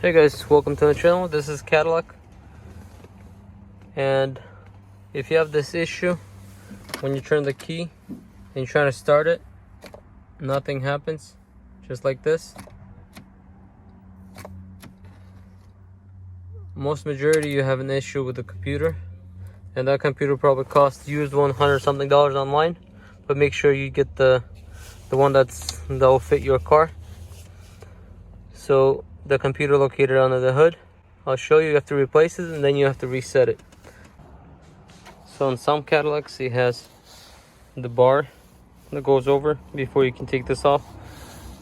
Hey guys, welcome to the channel. This is Cadillac, and if you have this issue when you turn the key and you're trying to start it, nothing happens, just like this. Most majority you have an issue with the computer, and that computer probably costs used $100 something online, but make sure you get the one that will fit your car. So the computer located under the hood, I'll show you. You have to replace it and then you have to reset it. So in some Cadillacs it has the bar that goes over before you can take this off,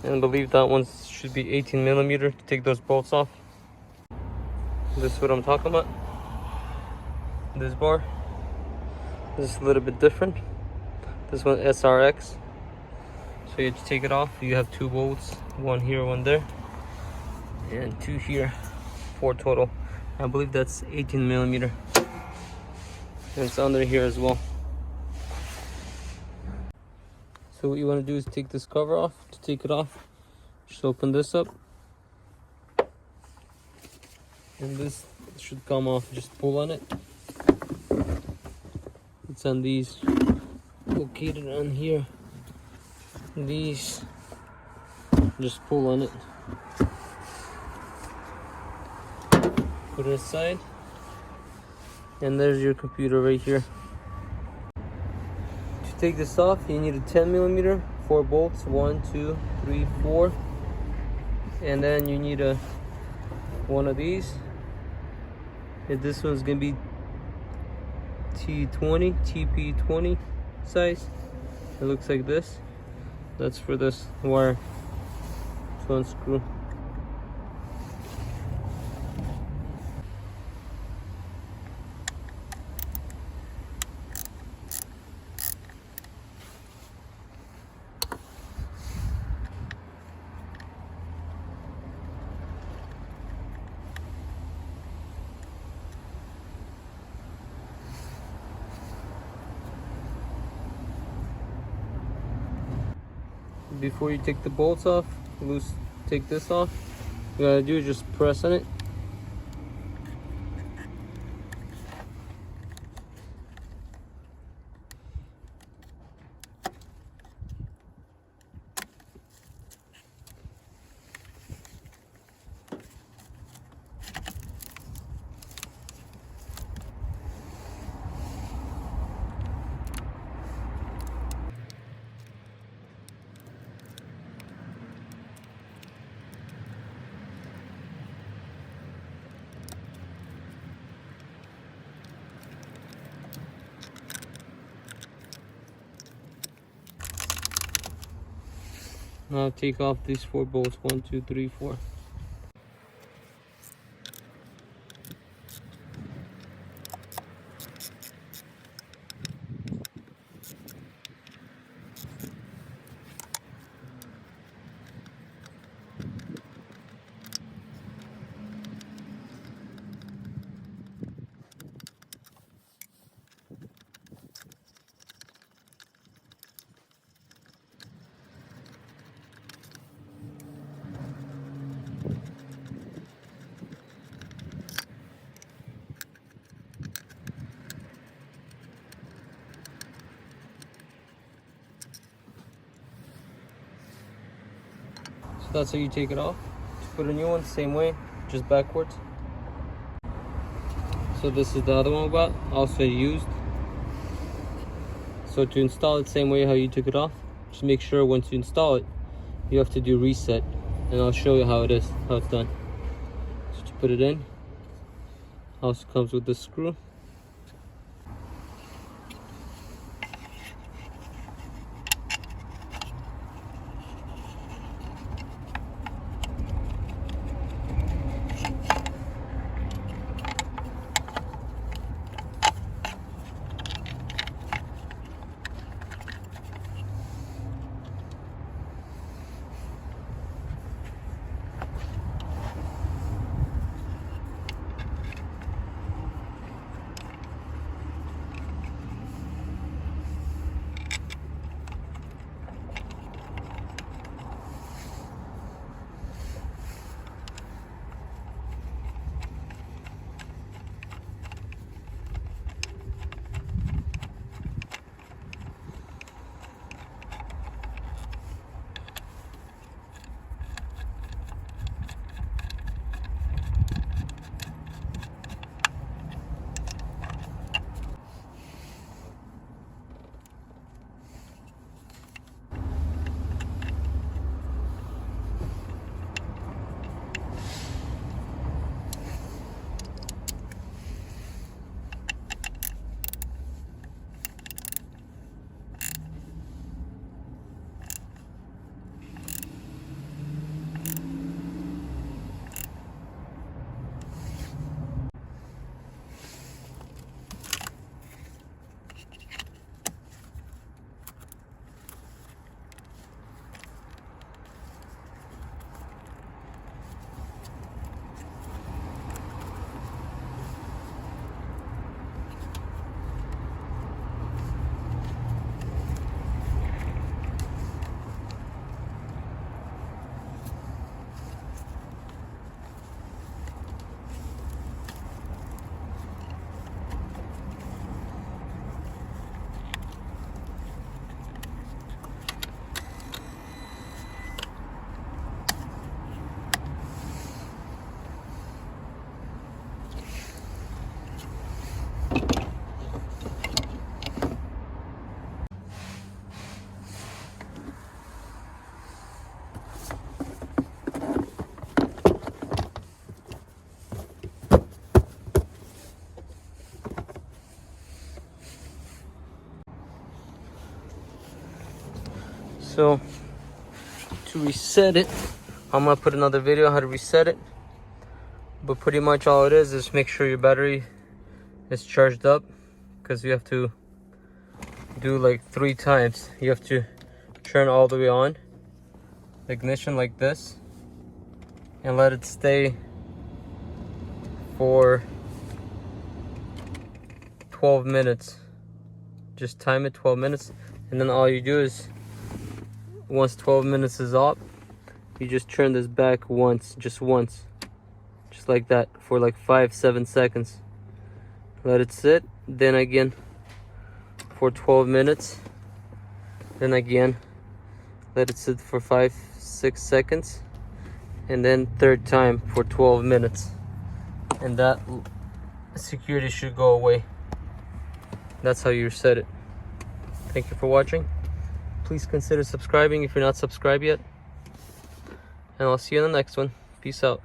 and I believe that one should be 18mm to take those bolts off. This is what I'm talking about. This bar, this is a little bit different. This one SRX, so you have to take it off. You have 2 bolts, one here, one there, and 2 here, 4 total. I believe that's 18mm, and it's under here as well. So what you want to do is take this cover off. To take it off, just open this up, and this should come off. Just pull on it. It's on these, located on here. These, just pull on it, put it aside, and there's your computer right here. To take this off, you need a 10mm, 4 bolts, 1, 2, 3, 4, and then you need one of these. And this one's gonna be TP20 size. It looks like this. That's for this wire to unscrew. Before you take the bolts off, take this off, what you gotta do is just press on it. Now take off these 4 bolts, 1, 2, 3, 4. So that's how you take it off. To put a new one, same way, just backwards. So this is the other one we got, also used. So to install it, same way how you took it off. Just make sure once you install it, you have to do reset, and I'll show you how it is, how it's done. So to put it in, also comes with this screw. So to reset it, I'm gonna put another video on how to reset it, but pretty much all it is make sure your battery is charged up, because you have to do like 3 times. You have to turn all the way on the ignition like this and let it stay for 12 minutes. Just time it 12 minutes, and then all you do is, once 12 minutes is up, you just turn this back once, just like that, for like 5-7 seconds. Let it sit, then again for 12 minutes, then again let it sit for 5-6 seconds, and then third time for 12 minutes, and that security should go away. That's how you reset it. Thank you for watching. Please consider subscribing if you're not subscribed yet, and I'll see you in the next one. Peace out.